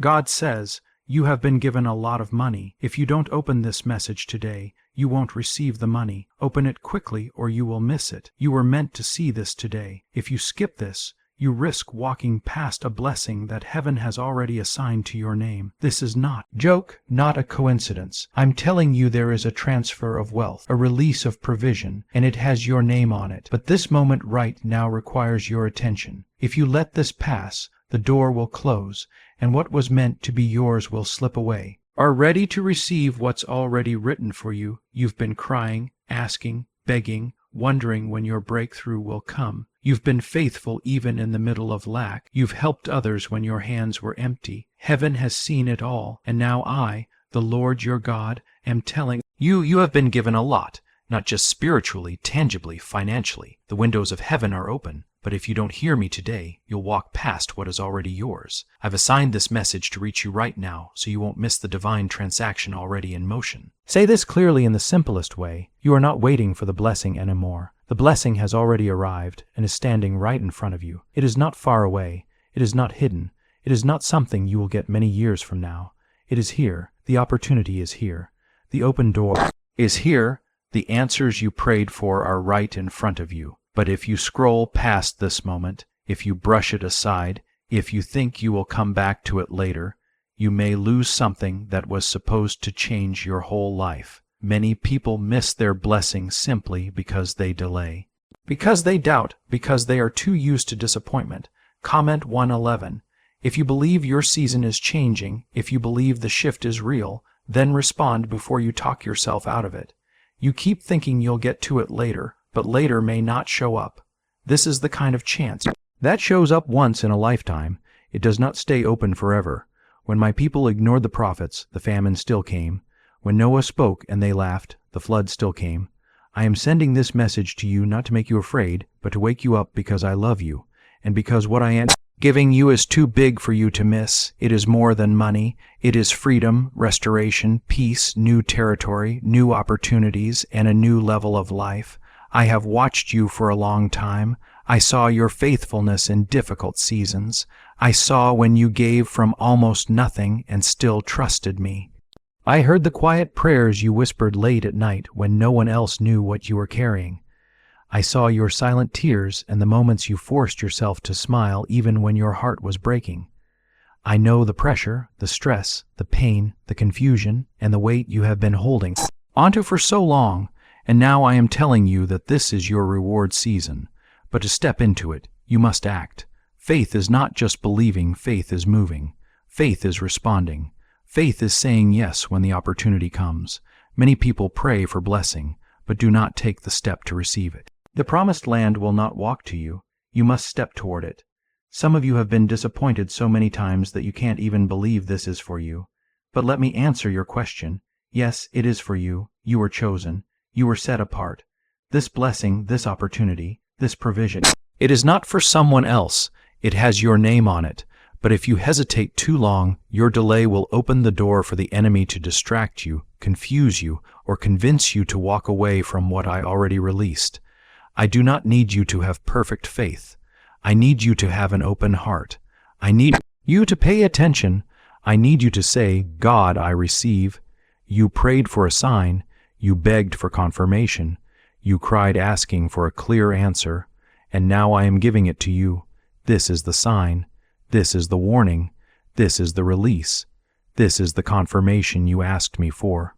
God says, you have been given a lot of money. If you don't open this message today, you won't receive the money. Open it quickly or you will miss it. You were meant to see this today. If you skip this, you risk walking past a blessing that heaven has already assigned to your name. This is not joke, not a coincidence. I'm telling you there is a transfer of wealth, a release of provision, and it has your name on it. But this moment right now requires your attention. If you let this pass, the door will close, and what was meant to be yours will slip away. Are ready to receive what's already written for you. You've been crying, asking, begging, wondering when your breakthrough will come. You've been faithful even in the middle of lack. You've helped others when your hands were empty. Heaven has seen it all, and now I, the Lord your God, am telling you have been given a lot, not just spiritually, tangibly, financially. The windows of heaven are open. But if you don't hear me today, you'll walk past what is already yours. I've assigned this message to reach you right now, so you won't miss the divine transaction already in motion. Say this clearly in the simplest way. You are not waiting for the blessing anymore. The blessing has already arrived and is standing right in front of you. It is not far away. It is not hidden. It is not something you will get many years from now. It is here. The opportunity is here. The open door is here. The answers you prayed for are right in front of you. But if you scroll past this moment, if you brush it aside, if you think you will come back to it later, you may lose something that was supposed to change your whole life. Many people miss their blessing simply because they delay. Because they doubt, because they are too used to disappointment. Comment 111. If you believe your season is changing, if you believe the shift is real, then respond before you talk yourself out of it. You keep thinking you'll get to it later, but later may not show up. This is the kind of chance that shows up once in a lifetime. It does not stay open forever. When my people ignored the prophets, the famine still came. When Noah spoke and they laughed, the flood still came. I am sending this message to you not to make you afraid, but to wake you up because I love you, and because what I am giving you is too big for you to miss. It is more than money. It is freedom, restoration, peace, new territory, new opportunities, and a new level of life. I have watched you for a long time. I saw your faithfulness in difficult seasons. I saw when you gave from almost nothing and still trusted me. I heard the quiet prayers you whispered late at night when no one else knew what you were carrying. I saw your silent tears and the moments you forced yourself to smile even when your heart was breaking. I know the pressure, the stress, the pain, the confusion, and the weight you have been holding onto for so long. And now I am telling you that this is your reward season. But to step into it, you must act. Faith is not just believing, faith is moving. Faith is responding. Faith is saying yes when the opportunity comes. Many people pray for blessing, but do not take the step to receive it. The promised land will not walk to you. You must step toward it. Some of you have been disappointed so many times that you can't even believe this is for you. But let me answer your question. Yes, it is for you. You were chosen. You were set apart. This blessing, this opportunity, this provision, it is not for someone else. It has your name on it. But if you hesitate too long, your delay will open the door for the enemy to distract you, confuse you, or convince you to walk away from what I already released. I do not need you to have perfect faith. I need you to have an open heart. I need you to pay attention. I need you to say, God, I receive. You prayed for a sign. You begged for confirmation. You cried asking for a clear answer. And now I am giving it to you. This is the sign. This is the warning. This is the release. This is the confirmation you asked me for.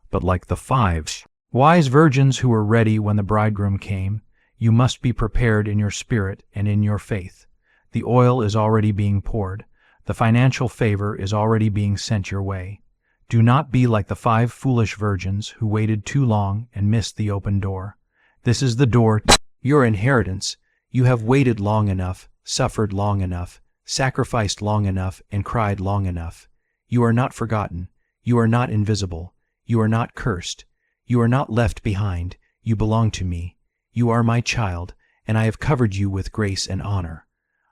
But like the 5 wise virgins who were ready when the bridegroom came, you must be prepared in your spirit and in your faith. The oil is already being poured. The financial favor is already being sent your way. Do not be like the 5 foolish virgins who waited too long and missed the open door. This is the door to your inheritance. You have waited long enough, suffered long enough, sacrificed long enough, and cried long enough. You are not forgotten. You are not invisible. You are not cursed. You are not left behind. You belong to me. You are my child, and I have covered you with grace and honor.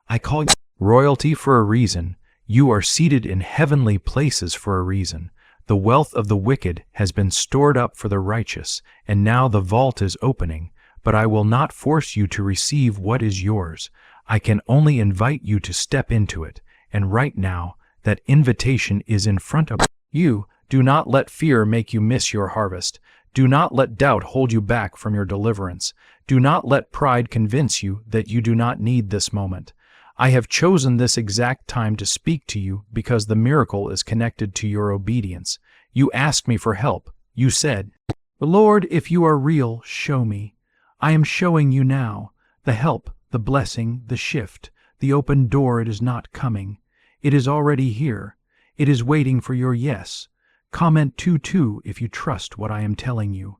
I call you royalty for a reason. You are seated in heavenly places for a reason. The wealth of the wicked has been stored up for the righteous, and now the vault is opening. But I will not force you to receive what is yours. I can only invite you to step into it, and right now, That invitation is in front of you. Do not let fear make you miss your harvest. Do not let doubt hold you back from your deliverance. Do not let pride convince you that you do not need this moment. I have chosen this exact time to speak to you because the miracle is connected to your obedience. You asked me for help. You said, Lord, if you are real, show me. I am showing you now. The help, the blessing, the shift, the open door. It is not coming. It is already here. It is waiting for your yes. Comment 2 if you trust what I am telling you.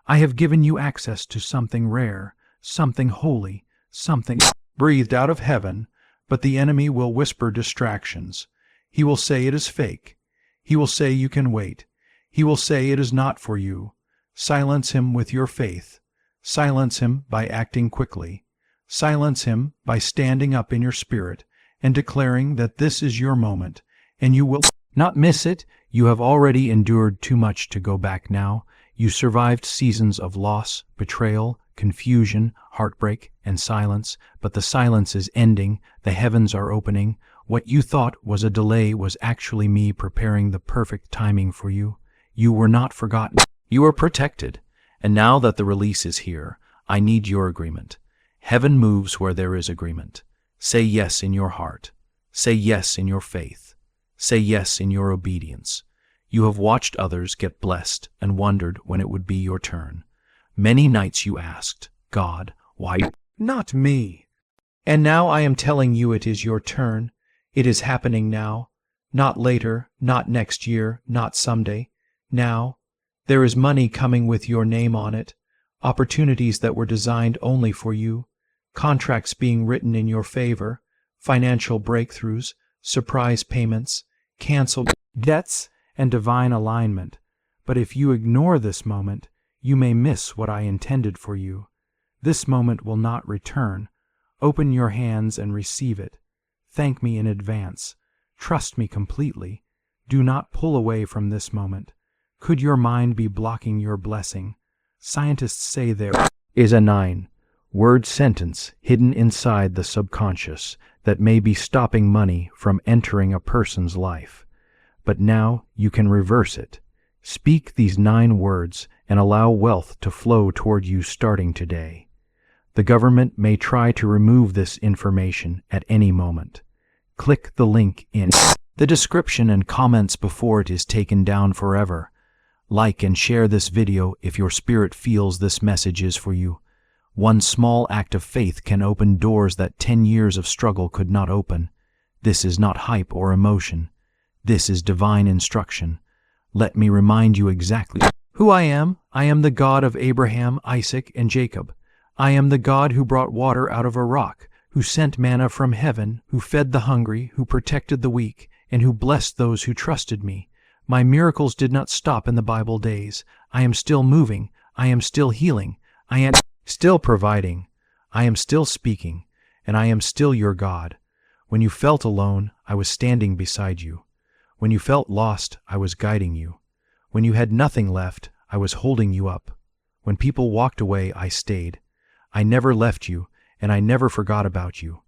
I have given you access to something rare, something holy, something breathed out of heaven, but the enemy will whisper distractions. He will say it is fake. He will say you can wait. He will say it is not for you. Silence him with your faith. Silence him by acting quickly. Silence him by standing up in your spirit and declaring that this is your moment, and you will not miss it. You have already endured too much to go back now. You survived seasons of loss, betrayal, confusion, heartbreak, and silence, but the silence is ending. The heavens are opening. What you thought was a delay was actually me preparing the perfect timing for you. You were not forgotten. You were protected. And now that the release is here, I need your agreement. Heaven moves where there is agreement. Say yes in your heart. Say yes in your faith. Say yes in your obedience. You have watched others get blessed and wondered when it would be your turn. Many nights you asked, God, why not me? And now I am telling you it is your turn. It is happening now. Not later, not next year, not someday. Now. There is money coming with your name on it. Opportunities that were designed only for you. Contracts being written in your favor. Financial breakthroughs. Surprise payments. Canceled debts. And divine alignment. But if you ignore this moment, you may miss what I intended for you. This moment will not return. Open your hands and receive it. Thank me in advance. Trust me completely. Do not pull away from this moment. Could your mind be blocking your blessing? Scientists say there is a 9-word sentence hidden inside the subconscious that may be stopping money from entering a person's life. But now you can reverse it. Speak these 9 words and allow wealth to flow toward you starting today. The government may try to remove this information at any moment. Click the link in the description and comments before it is taken down forever. Like and share this video if your spirit feels this message is for you. One small act of faith can open doors that 10 years of struggle could not open. This is not hype or emotion. This is divine instruction. Let me remind you exactly who I am. I am the God of Abraham, Isaac, and Jacob. I am the God who brought water out of a rock, who sent manna from heaven, who fed the hungry, who protected the weak, and who blessed those who trusted me. My miracles did not stop in the Bible days. I am still moving. I am still healing. I am still providing. I am still speaking, and I am still your God. When you felt alone, I was standing beside you. When you felt lost, I was guiding you. When you had nothing left, I was holding you up. When people walked away, I stayed. I never left you, and I never forgot about you.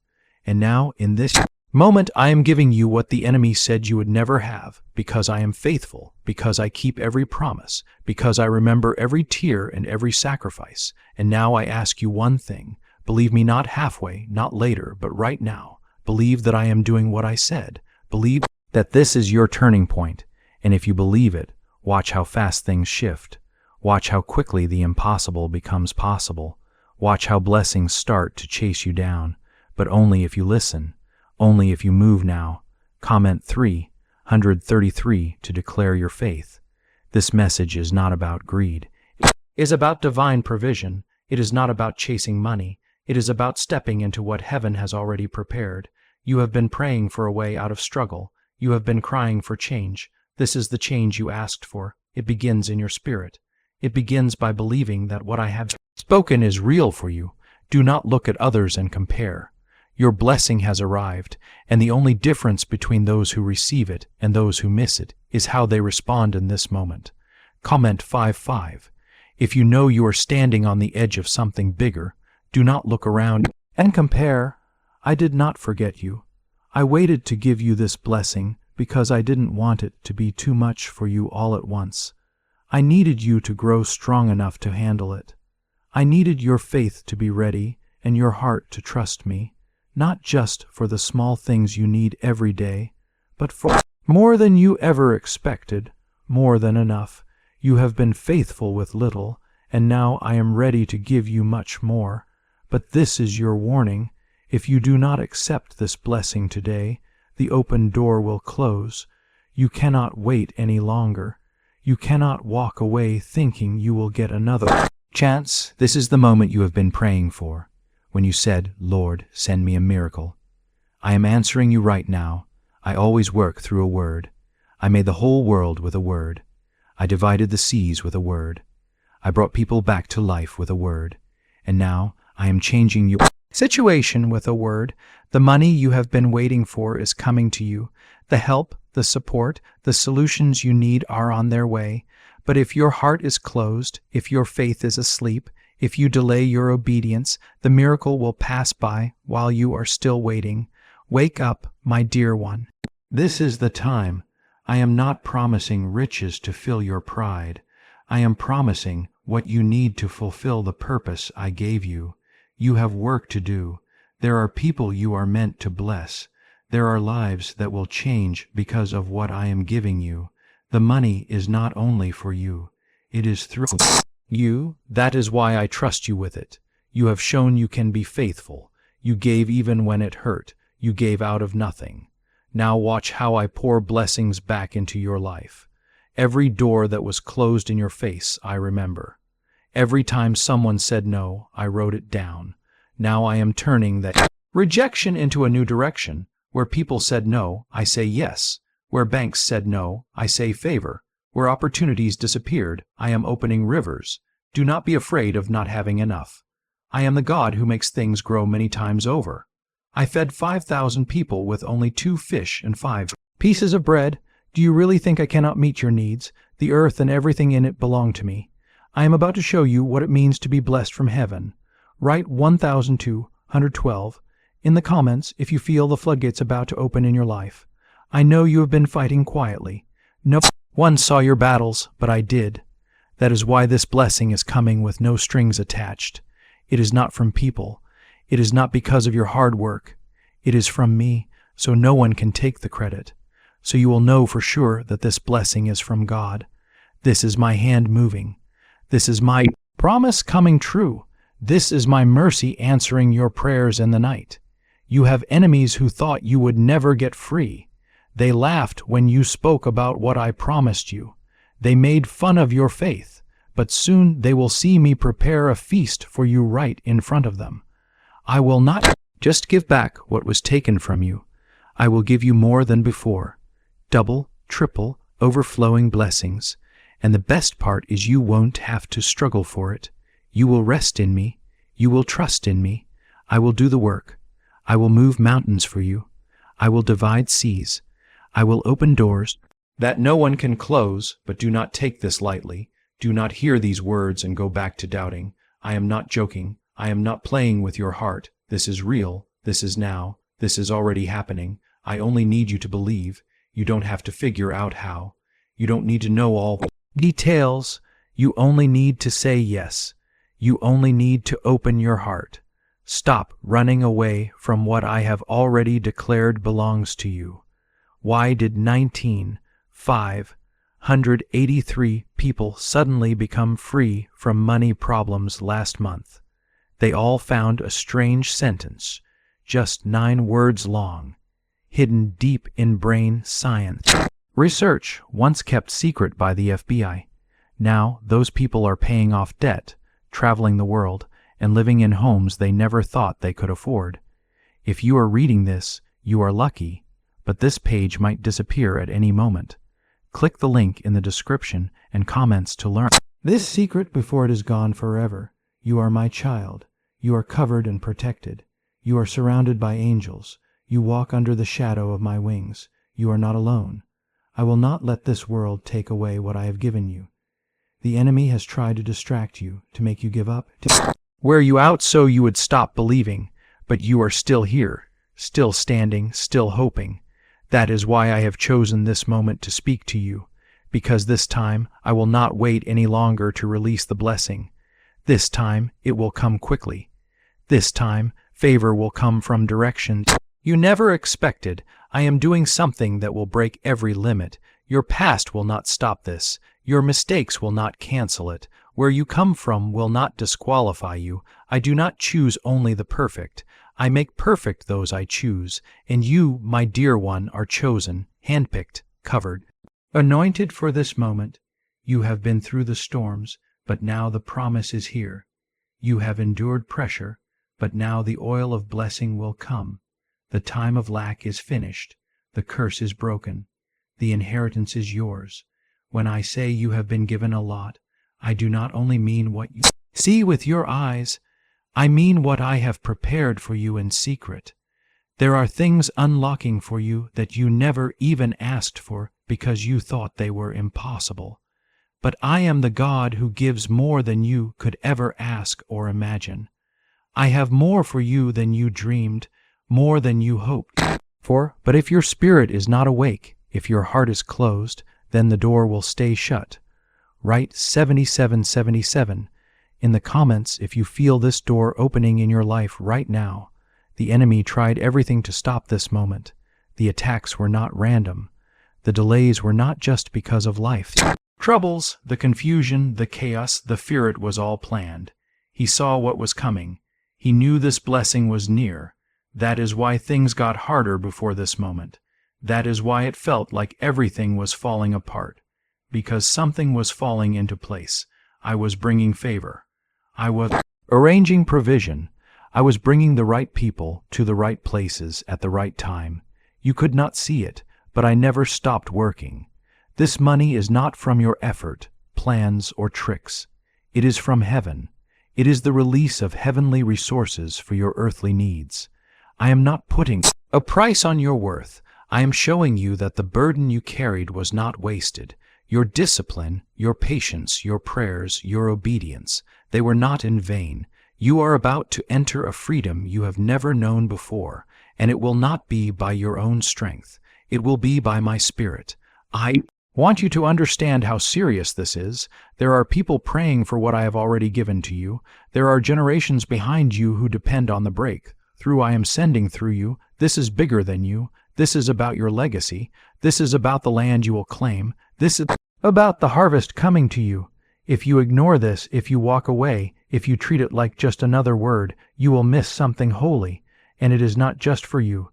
And now, in this moment, I am giving you what the enemy said you would never have, because I am faithful, because I keep every promise, because I remember every tear and every sacrifice. And now I ask you one thing. Believe me not halfway, not later, but right now. Believe that I am doing what I said. Believe that this is your turning point, and if you believe it, watch how fast things shift. Watch how quickly the impossible becomes possible. Watch how blessings start to chase you down, but only if you listen, only if you move now. Comment 333 to declare your faith. This message is not about greed. It is about divine provision. It is not about chasing money. It is about stepping into what heaven has already prepared. You have been praying for a way out of struggle. You have been crying for change. This is the change you asked for. It begins in your spirit. It begins by believing that what I have spoken is real for you. Do not look at others and compare. Your blessing has arrived, and the only difference between those who receive it and those who miss it is how they respond in this moment. Comment 5. If you know you are standing on the edge of something bigger, do not look around and compare. I did not forget you. I waited to give you this blessing, because I didn't want it to be too much for you all at once. I needed you to grow strong enough to handle it. I needed your faith to be ready and your heart to trust me, not just for the small things you need every day, but for more than you ever expected, more than enough. You have been faithful with little, and now I am ready to give you much more. But this is your warning. If you do not accept this blessing today, the open door will close. You cannot wait any longer. You cannot walk away thinking you will get another chance. This is the moment you have been praying for, when you said, "Lord, send me a miracle." I am answering you right now. I always work through a word. I made the whole world with a word. I divided the seas with a word. I brought people back to life with a word. And now I am changing your situation with a word. The money you have been waiting for is coming to you. The help, the support, the solutions you need are on their way. But if your heart is closed, if your faith is asleep, if you delay your obedience, the miracle will pass by while you are still waiting. Wake up, my dear one. This is the time. I am not promising riches to fill your pride. I am promising what you need to fulfill the purpose I gave you. You have work to do. There are people you are meant to bless. There are lives that will change because of what I am giving you. The money is not only for you. It is through you. That is why I trust you with it. You have shown you can be faithful. You gave even when it hurt. You gave out of nothing. Now watch how I pour blessings back into your life. Every door that was closed in your face, I remember. Every time someone said no, I wrote it down. Now I am turning that rejection into a new direction. Where people said no, I say yes. Where banks said no, I say favor. Where opportunities disappeared, I am opening rivers. Do not be afraid of not having enough. I am the God who makes things grow many times over. I fed 5,000 people with only 2 fish and 5 pieces of bread. Do you really think I cannot meet your needs? The earth and everything in it belong to me. I am about to show you what it means to be blessed from heaven. Write 1212 in the comments if you feel the floodgates about to open in your life. I know you have been fighting quietly. No one saw your battles, but I did. That is why this blessing is coming with no strings attached. It is not from people. It is not because of your hard work. It is from me, so no one can take the credit. So you will know for sure that this blessing is from God. This is my hand moving. This is my promise coming true. This is my mercy answering your prayers in the night. You have enemies who thought you would never get free. They laughed when you spoke about what I promised you. They made fun of your faith, but soon they will see me prepare a feast for you right in front of them. I will not just give back what was taken from you. I will give you more than before. Double, triple, overflowing blessings. And the best part is you won't have to struggle for it. You will rest in me. You will trust in me. I will do the work. I will move mountains for you. I will divide seas. I will open doors that no one can close, but do not take this lightly. Do not hear these words and go back to doubting. I am not joking. I am not playing with your heart. This is real. This is now. This is already happening. I only need you to believe. You don't have to figure out how. You don't need to know all details. You only need to say yes. You only need to open your heart. Stop running away from what I have already declared belongs to you. Why did 19,583 people suddenly become free from money problems last month? They all found a strange sentence, just 9 words long, hidden deep in brain science. Research once kept secret by the FBI. Now those people are paying off debt, traveling the world, and living in homes they never thought they could afford. If you are reading this, you are lucky, but this page might disappear at any moment. Click the link in the description and comments to learn this secret before it is gone forever. You are my child. You are covered and protected. You are surrounded by angels. You walk under the shadow of my wings. You are not alone. I will not let this world take away what I have given you. The enemy has tried to distract you, to make you give up, to wear you out so you would stop believing, but you are still here, still standing, still hoping. That is why I have chosen this moment to speak to you, because this time I will not wait any longer to release the blessing. This time it will come quickly. This time favor will come from directions you never expected. I am doing something that will break every limit. Your past will not stop this. Your mistakes will not cancel it. Where you come from will not disqualify you. I do not choose only the perfect. I make perfect those I choose. And you, my dear one, are chosen, handpicked, covered, anointed for this moment. You have been through the storms, but now the promise is here. You have endured pressure, but now the oil of blessing will come. The time of lack is finished. The curse is broken. The inheritance is yours. When I say you have been given a lot, I do not only mean what you see with your eyes, I mean what I have prepared for you in secret. There are things unlocking for you that you never even asked for because you thought they were impossible. But I am the God who gives more than you could ever ask or imagine. I have more for you than you dreamed, more than you hoped for. But if your spirit is not awake, if your heart is closed, then the door will stay shut. Write 7777 in the comments if you feel this door opening in your life right now. The enemy tried everything to stop this moment. The attacks were not random. The delays were not just because of life troubles, the confusion, the chaos, the fear. It was all planned. He saw what was coming. He knew this blessing was near. That is why things got harder before this moment. That is why it felt like everything was falling apart. Because something was falling into place. I was bringing favor. I was arranging provision. I was bringing the right people to the right places at the right time. You could not see it, but I never stopped working. This money is not from your effort, plans, or tricks. It is from heaven. It is the release of heavenly resources for your earthly needs. I am not putting a price on your worth. I am showing you that the burden you carried was not wasted. Your discipline, your patience, your prayers, your obedience, they were not in vain. You are about to enter a freedom you have never known before, and it will not be by your own strength. It will be by my Spirit. I want you to understand how serious this is. There are people praying for what I have already given to you. There are generations behind you who depend on the breakthrough I am sending through you. This is bigger than you. This is about your legacy. This is about the land you will claim. This is about the harvest coming to you. If you ignore this, if you walk away, if you treat it like just another word, you will miss something holy. And it is not just for you.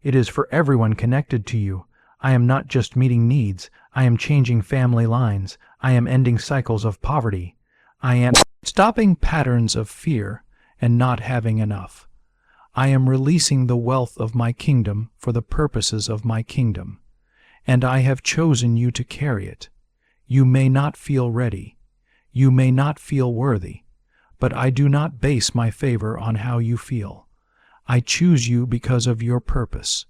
It is for everyone connected to you. I am not just meeting needs. I am changing family lines. I am ending cycles of poverty. I am stopping patterns of fear and not having enough. I am releasing the wealth of my kingdom for the purposes of my kingdom. And I have chosen you to carry it. You may not feel ready. You may not feel worthy. But I do not base my favor on how you feel. I choose you because of your purpose.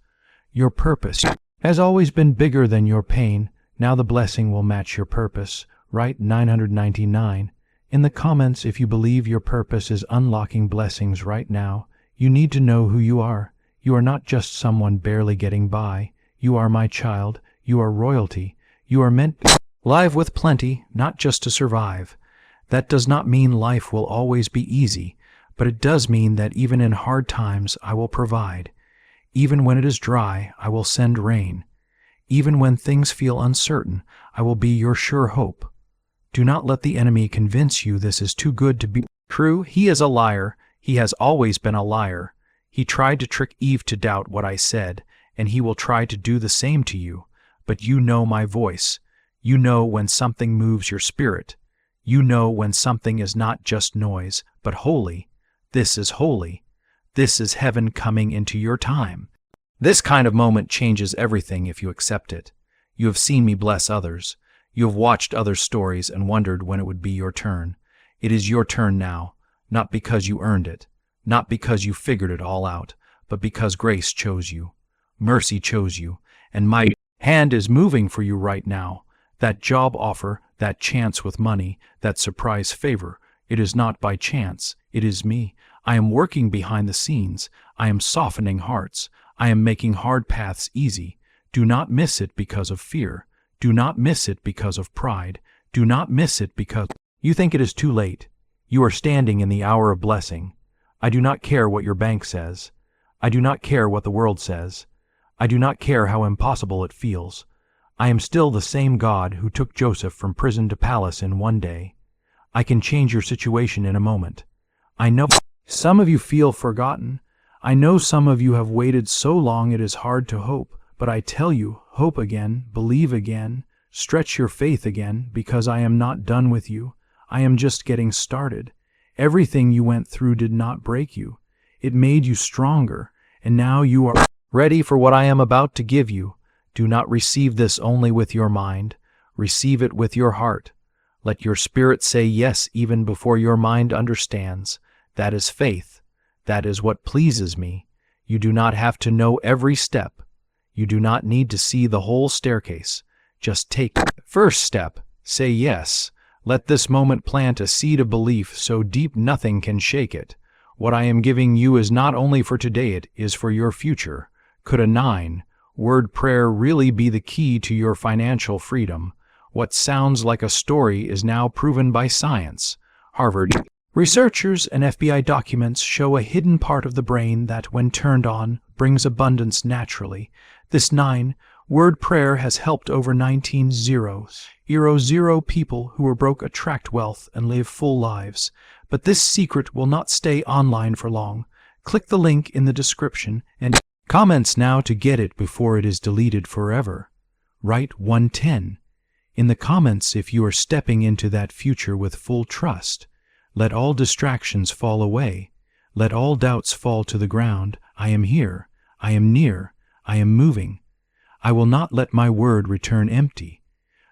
Your purpose has always been bigger than your pain. Now the blessing will match your purpose. Write 999 in the comments if you believe your purpose is unlocking blessings right now. You need to know who you are. You are not just someone barely getting by. You are my child. You are royalty. You are meant to live with plenty, not just to survive. That does not mean life will always be easy, but it does mean that even in hard times I will provide. Even when it is dry, I will send rain. Even when things feel uncertain, I will be your sure hope. Do not let the enemy convince you this is too good to be true. He is a liar. He has always been a liar. He tried to trick Eve to doubt what I said, and he will try to do the same to you. But you know my voice. You know when something moves your spirit. You know when something is not just noise, but holy. This is holy. This is heaven coming into your time. This kind of moment changes everything if you accept it. You have seen me bless others. You have watched other stories and wondered when it would be your turn. It is your turn now, not because you earned it, not because you figured it all out, but because grace chose you. Mercy chose you, and my hand is moving for you right now. That job offer, that chance with money, that surprise favor, it is not by chance. It is me. I am working behind the scenes. I am softening hearts. I am making hard paths easy. Do not miss it because of fear. Do not miss it because of pride. Do not miss it because you think it is too late. You are standing in the hour of blessing. I do not care what your bank says. I do not care what the world says. I do not care how impossible it feels. I am still the same God who took Joseph from prison to palace in one day. I can change your situation in a moment. I know some of you feel forgotten. I know some of you have waited so long it is hard to hope, but I tell you, hope again, believe again, stretch your faith again, because I am not done with you. I am just getting started. Everything you went through did not break you. It made you stronger, and now you are ready for what I am about to give you. Do not receive this only with your mind. Receive it with your heart. Let your spirit say yes even before your mind understands. That is faith. That is what pleases me. You do not have to know every step. You do not need to see the whole staircase. Just take the first step. Say yes. Let this moment plant a seed of belief so deep nothing can shake it. What I am giving you is not only for today, it is for your future. Could a 9-word prayer really be the key to your financial freedom? What sounds like a story is now proven by science. Harvard researchers and FBI documents show a hidden part of the brain that, when turned on, brings abundance naturally. This 9-word prayer has helped over 19,000 people who were broke attract wealth and live full lives. But this secret will not stay online for long. Click the link in the description and comments now to get it before it is deleted forever. Write 110 in the comments if you are stepping into that future with full trust. Let all distractions fall away. Let all doubts fall to the ground. I am here. I am near. I am moving. I will not let my word return empty.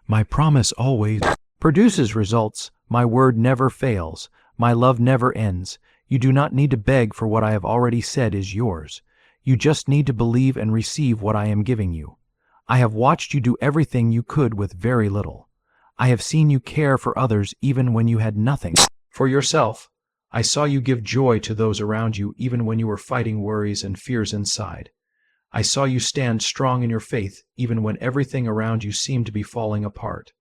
My promise always produces results. My word never fails. My love never ends. You do not need to beg for what I have already said is yours. You just need to believe and receive what I am giving you. I have watched you do everything you could with very little. I have seen you care for others even when you had nothing for yourself. I saw you give joy to those around you even when you were fighting worries and fears inside. I saw you stand strong in your faith even when everything around you seemed to be falling apart.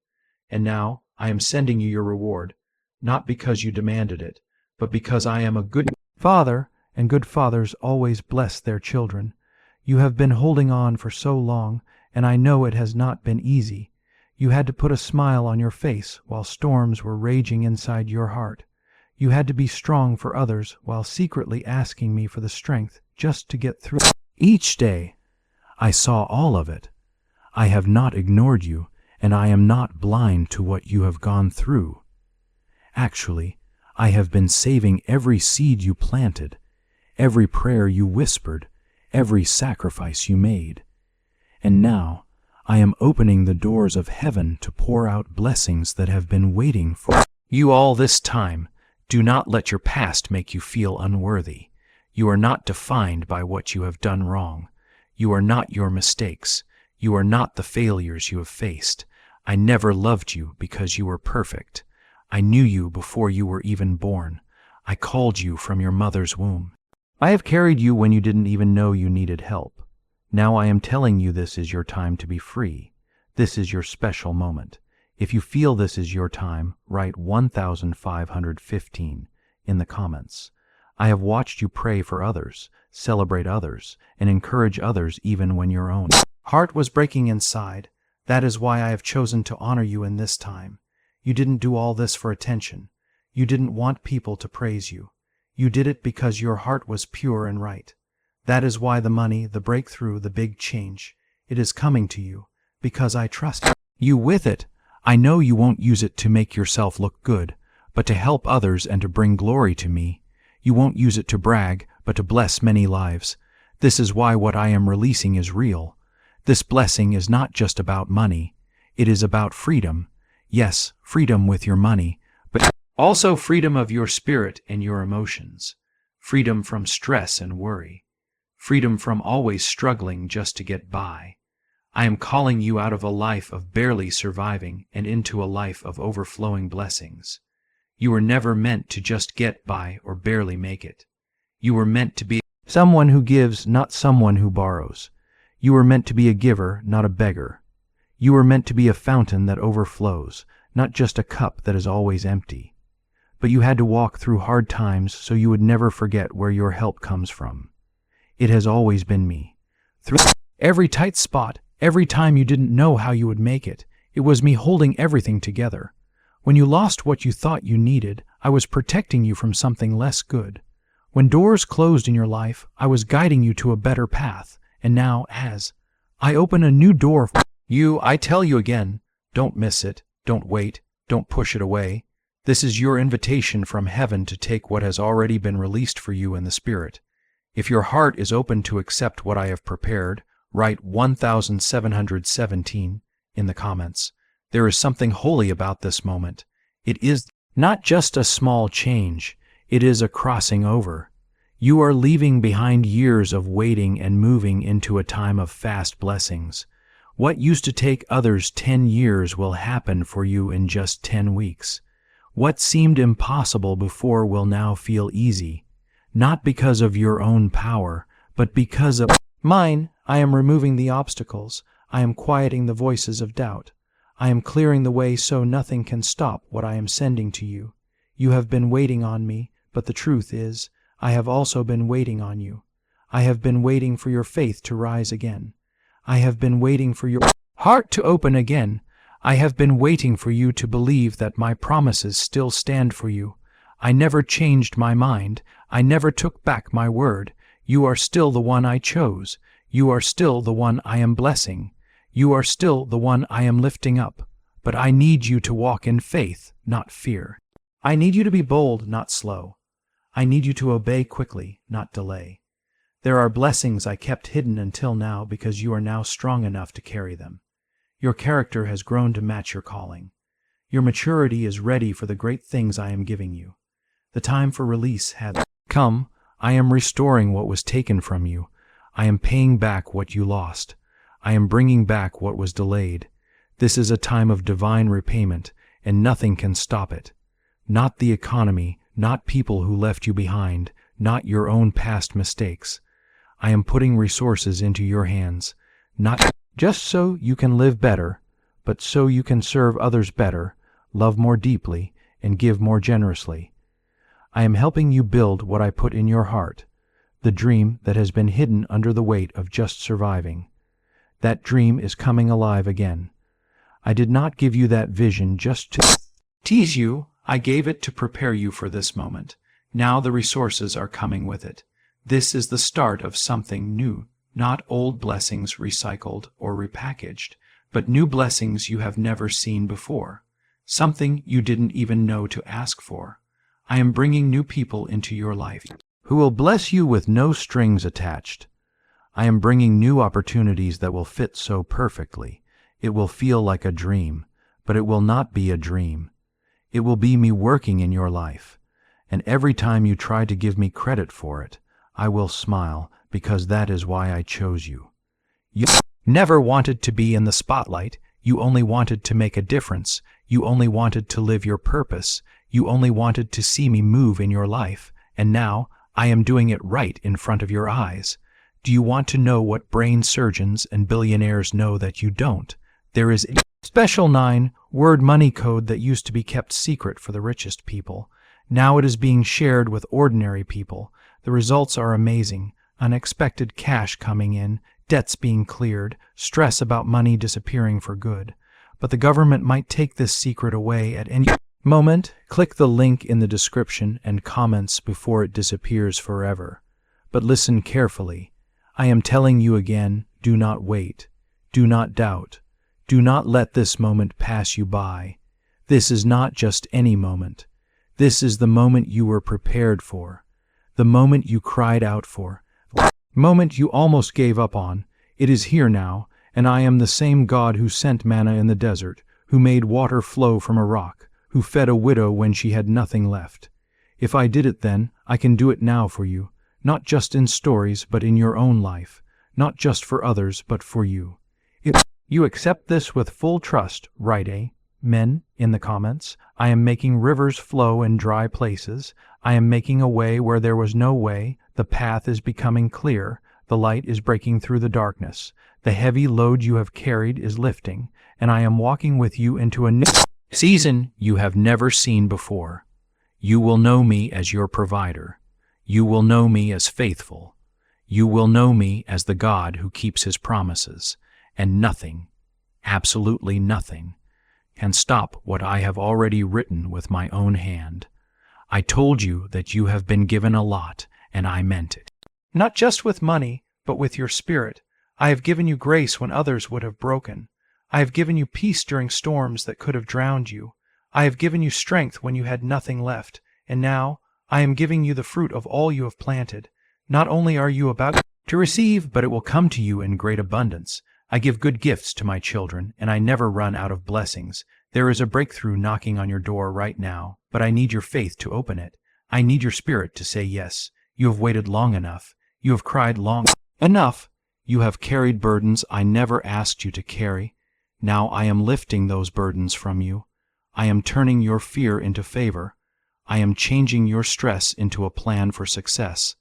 And now I am sending you your reward, not because you demanded it, but because I am a good father, and good fathers always bless their children. You have been holding on for so long, and I know it has not been easy. You had to put a smile on your face while storms were raging inside your heart. You had to be strong for others while secretly asking me for the strength just to get through each day. I saw all of it. I have not ignored you, and I am not blind to what you have gone through. Actually, I have been saving every seed you planted, every prayer you whispered, every sacrifice you made. And now, I am opening the doors of heaven to pour out blessings that have been waiting for you all this time. Do not let your past make you feel unworthy. You are not defined by what you have done wrong. You are not your mistakes. You are not the failures you have faced. I never loved you because you were perfect. I knew you before you were even born. I called you from your mother's womb. I have carried you when you didn't even know you needed help. Now I am telling you this is your time to be free. This is your special moment. If you feel this is your time, write 1515 in the comments. I have watched you pray for others, celebrate others, and encourage others even when your own heart was breaking inside. That is why I have chosen to honor you in this time. You didn't do all this for attention. You didn't want people to praise you. You did it because your heart was pure and right. That is why the money, the breakthrough, the big change, it is coming to you, because I trust you with it. I know you won't use it to make yourself look good, but to help others and to bring glory to me. You won't use it to brag, but to bless many lives. This is why what I am releasing is real. This blessing is not just about money. It is about freedom. Yes, freedom with your money, but also freedom of your spirit and your emotions. Freedom from stress and worry. Freedom from always struggling just to get by. I am calling you out of a life of barely surviving and into a life of overflowing blessings. You were never meant to just get by or barely make it. You were meant to be someone who gives, not someone who borrows. You were meant to be a giver, not a beggar. You were meant to be a fountain that overflows, not just a cup that is always empty. But you had to walk through hard times so you would never forget where your help comes from. It has always been me. Through every tight spot, every time you didn't know how you would make it, it was me holding everything together. When you lost what you thought you needed, I was protecting you from something less good. When doors closed in your life, I was guiding you to a better path. And now, as I open a new door for you, I tell you again, don't miss it, don't wait, don't push it away. This is your invitation from heaven to take what has already been released for you in the Spirit. If your heart is open to accept what I have prepared, write 1717 in the comments. There is something holy about this moment. It is not just a small change, it is a crossing over. You are leaving behind years of waiting and moving into a time of fast blessings. What used to take others 10 years will happen for you in just 10 weeks. What seemed impossible before will now feel easy, not because of your own power, but because of mine. I am removing the obstacles. I am quieting the voices of doubt. I am clearing the way so nothing can stop what I am sending to you. You have been waiting on me, but the truth is, I have also been waiting on you. I have been waiting for your faith to rise again. I have been waiting for your heart to open again. I have been waiting for you to believe that my promises still stand for you. I never changed my mind. I never took back my word. You are still the one I chose. You are still the one I am blessing. You are still the one I am lifting up. But I need you to walk in faith, not fear. I need you to be bold, not slow. I need you to obey quickly, not delay. There are blessings I kept hidden until now because you are now strong enough to carry them. Your character has grown to match your calling. Your maturity is ready for the great things I am giving you. The time for release has come. I am restoring what was taken from you. I am paying back what you lost. I am bringing back what was delayed. This is a time of divine repayment, and nothing can stop it. Not the economy, not people who left you behind, not your own past mistakes. I am putting resources into your hands, not just so you can live better, but so you can serve others better, love more deeply, and give more generously. I am helping you build what I put in your heart, the dream that has been hidden under the weight of just surviving. That dream is coming alive again. I did not give you that vision just to tease you. I gave it to prepare you for this moment. Now the resources are coming with it. This is the start of something new, not old blessings recycled or repackaged, but new blessings you have never seen before, something you didn't even know to ask for. I am bringing new people into your life who will bless you with no strings attached. I am bringing new opportunities that will fit so perfectly. It will feel like a dream, but it will not be a dream. It will be me working in your life, and every time you try to give me credit for it, I will smile because that is why I chose you. You never wanted to be in the spotlight. You only wanted to make a difference. You only wanted to live your purpose. You only wanted to see me move in your life, and now I am doing it right in front of your eyes. Do you want to know what brain surgeons and billionaires know that you don't? There is a special 9-word money code that used to be kept secret for the richest people. Now it is being shared with ordinary people. The results are amazing. Unexpected cash coming in, debts being cleared, stress about money disappearing for good. But the government might take this secret away at any moment. Click the link in the description and comments before it disappears forever. But listen carefully. I am telling you again, do not wait. Do not doubt. Do not let this moment pass you by. This is not just any moment. This is the moment you were prepared for. The moment you cried out for. Moment you almost gave up on. It is here now, and I am the same God who sent manna in the desert, who made water flow from a rock, who fed a widow when she had nothing left. If I did it then, I can do it now for you, not just in stories, but in your own life, not just for others, but for you. If you accept this with full trust, write Amen in the comments. I am making rivers flow in dry places. I am making a way where there was no way. The path is becoming clear. The light is breaking through the darkness. The heavy load you have carried is lifting, and I am walking with you into a new season you have never seen before. You will know me as your provider. You will know me as faithful. You will know me as the God who keeps his promises, and nothing, absolutely nothing, can stop what I have already written with my own hand. I told you that you have been given a lot, and I meant it. Not just with money, but with your spirit. I have given you grace when others would have broken. I have given you peace during storms that could have drowned you. I have given you strength when you had nothing left, and now I am giving you the fruit of all you have planted. Not only are you about to receive, but it will come to you in great abundance. I give good gifts to my children, and I never run out of blessings. There is a breakthrough knocking on your door right now, but I need your faith to open it. I need your spirit to say yes. You have waited long enough. You have cried long enough. You have carried burdens I never asked you to carry. Now I am lifting those burdens from you. I am turning your fear into favor. I am changing your stress into a plan for success.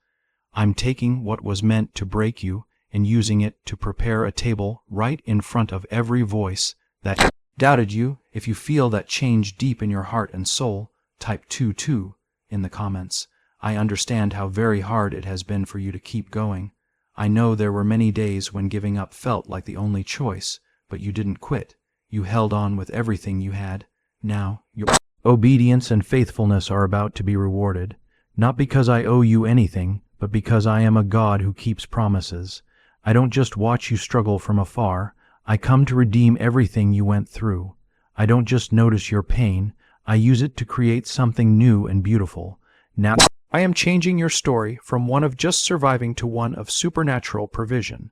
I'm taking what was meant to break you and using it to prepare a table right in front of every voice that doubted you. If you feel that change deep in your heart and soul, type 22 in the comments. I understand how very hard it has been for you to keep going. I know there were many days when giving up felt like the only choice, but you didn't quit. You held on with everything you had. Now, your obedience and faithfulness are about to be rewarded, not because I owe you anything, but because I am a God who keeps promises. I don't just watch you struggle from afar. I come to redeem everything you went through. I don't just notice your pain. I use it to create something new and beautiful. Now, I am changing your story from one of just surviving to one of supernatural provision.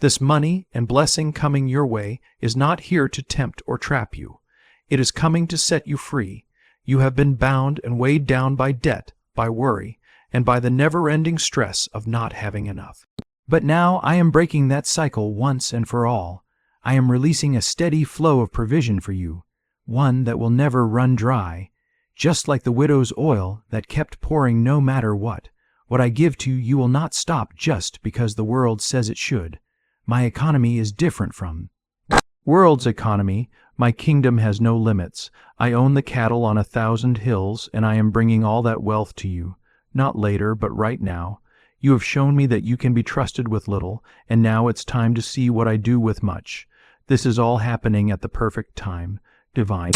This money and blessing coming your way is not here to tempt or trap you. It is coming to set you free. You have been bound and weighed down by debt, by worry, and by the never-ending stress of not having enough. But now I am breaking that cycle once and for all. I am releasing a steady flow of provision for you, one that will never run dry, just like the widow's oil that kept pouring no matter what. What I give to you, you will not stop just because the world says it should. My economy is different from world's economy. My kingdom has no limits. I own the cattle on 1,000 hills, and I am bringing all that wealth to you. Not later, but right now. You have shown me that you can be trusted with little, and now it's time to see what I do with much. This is all happening at the perfect time. Divine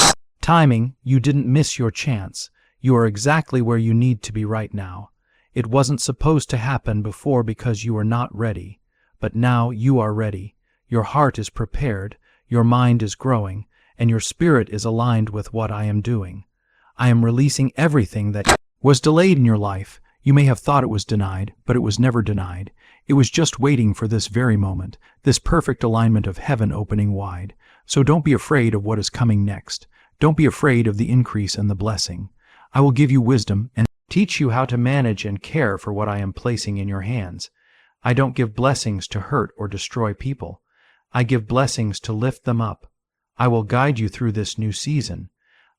timing. You didn't miss your chance. You are exactly where you need to be right now. It wasn't supposed to happen before because you were not ready. But now you are ready. Your heart is prepared, your mind is growing, and your spirit is aligned with what I am doing. I am releasing everything that was delayed in your life. You may have thought it was denied, but it was never denied. It was just waiting for this very moment, this perfect alignment of heaven opening wide. So don't be afraid of what is coming next. Don't be afraid of the increase and the blessing. I will give you wisdom and teach you how to manage and care for what I am placing in your hands. I don't give blessings to hurt or destroy people. I give blessings to lift them up. I will guide you through this new season.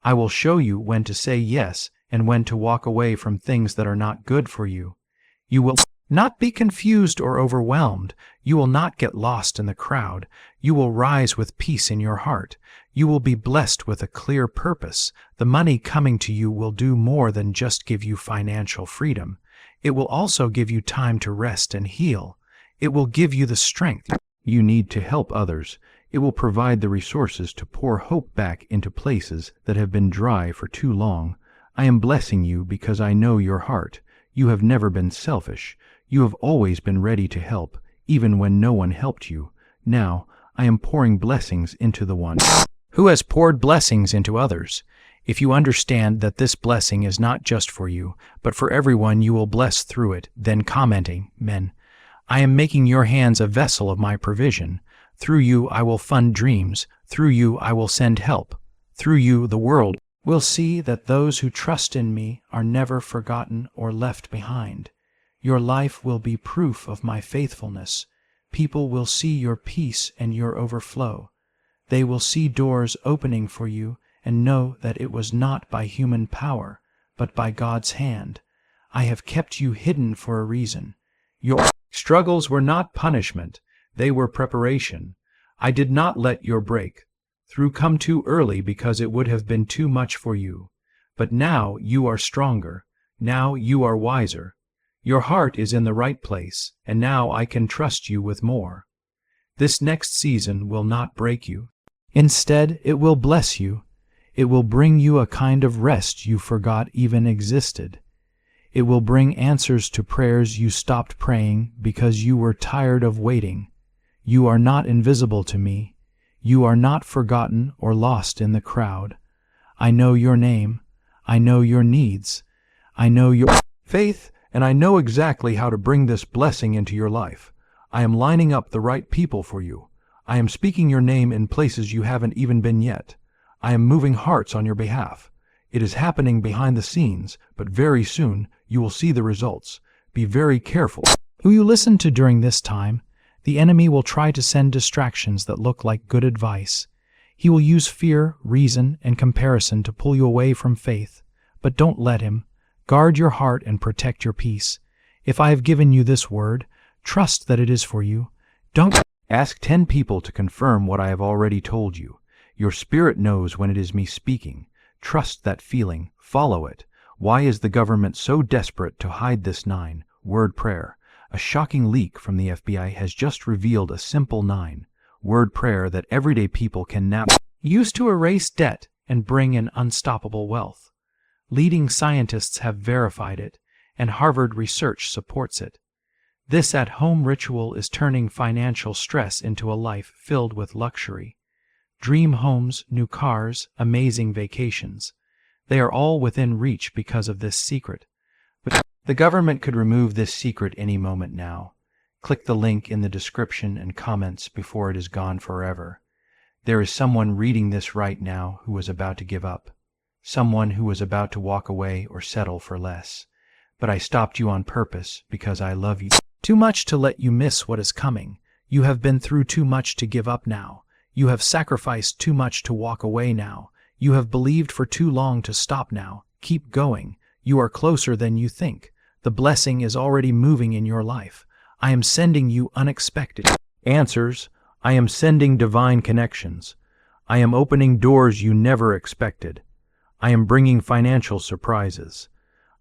I will show you when to say yes and when to walk away from things that are not good for you. You will not be confused or overwhelmed. You will not get lost in the crowd. You will rise with peace in your heart. You will be blessed with a clear purpose. The money coming to you will do more than just give you financial freedom. It will also give you time to rest and heal. It will give you the strength you need to help others. It will provide the resources to pour hope back into places that have been dry for too long. I am blessing you because I know your heart. You have never been selfish. You have always been ready to help, even when no one helped you. Now, I am pouring blessings into the one who has poured blessings into others. If you understand that this blessing is not just for you, but for everyone you will bless through it, then commenting, men, I am making your hands a vessel of my provision. Through you I will fund dreams. Through you I will send help. Through you the world will see that those who trust in me are never forgotten or left behind. Your life will be proof of my faithfulness. People will see your peace and your overflow. They will see doors opening for you and know that it was not by human power, but by God's hand. I have kept you hidden for a reason. Your Struggles were not punishment, they were preparation. I did not let your breakthrough come too early because it would have been too much for you. But now you are stronger, now you are wiser. Your heart is in the right place, and now I can trust you with more. This next season will not break you. Instead, it will bless you. It will bring you a kind of rest you forgot even existed. It will bring answers to prayers you stopped praying because you were tired of waiting. You are not invisible to me. You are not forgotten or lost in the crowd. I know your name. I know your needs. I know your faith, and I know exactly how to bring this blessing into your life. I am lining up the right people for you. I am speaking your name in places you haven't even been yet. I am moving hearts on your behalf. It is happening behind the scenes, but very soon you will see the results. Be very careful who you listen to during this time. The enemy will try to send distractions that look like good advice. He will use fear, reason, and comparison to pull you away from faith. But don't let him. Guard your heart and protect your peace. If I have given you this word, trust that it is for you. Don't ask 10 people to confirm what I have already told you. Your spirit knows when it is me speaking. Trust that feeling. Follow it. Why is the government so desperate to hide this 9-word prayer? A shocking leak from the FBI has just revealed a simple 9-word prayer that everyday people can now use to erase debt and bring in unstoppable wealth. Leading scientists have verified it, and Harvard research supports it. This at-home ritual is turning financial stress into a life filled with luxury. Dream homes, new cars, amazing vacations. They are all within reach because of this secret. But the government could remove this secret any moment now. Click the link in the description and comments before it is gone forever. There is someone reading this right now who is about to give up. Someone who is about to walk away or settle for less. But I stopped you on purpose because I love you too much to let you miss what is coming. You have been through too much to give up now. You have sacrificed too much to walk away now. You have believed for too long to stop now. Keep going. You are closer than you think. The blessing is already moving in your life. I am sending you unexpected answers. I am sending divine connections. I am opening doors you never expected. I am bringing financial surprises.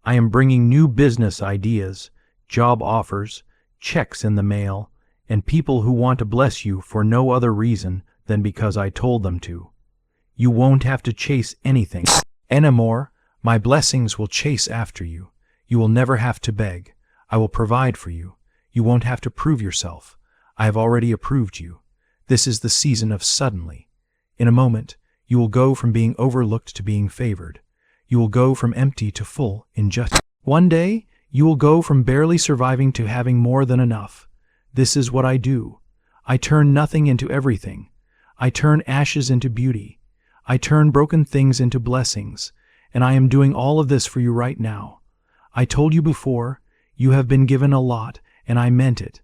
I am bringing new business ideas, job offers, checks in the mail, and people who want to bless you for no other reason than because I told them to. You won't have to chase anything anymore. My blessings will chase after you. You will never have to beg. I will provide for you. You won't have to prove yourself. I have already approved you. This is the season of suddenly. In a moment, you will go from being overlooked to being favored. You will go from empty to full in just one day. You will go from barely surviving to having more than enough. This is what I do. I turn nothing into everything. I turn ashes into beauty. I turn broken things into blessings. And I am doing all of this for you right now. I told you before, you have been given a lot, and I meant it.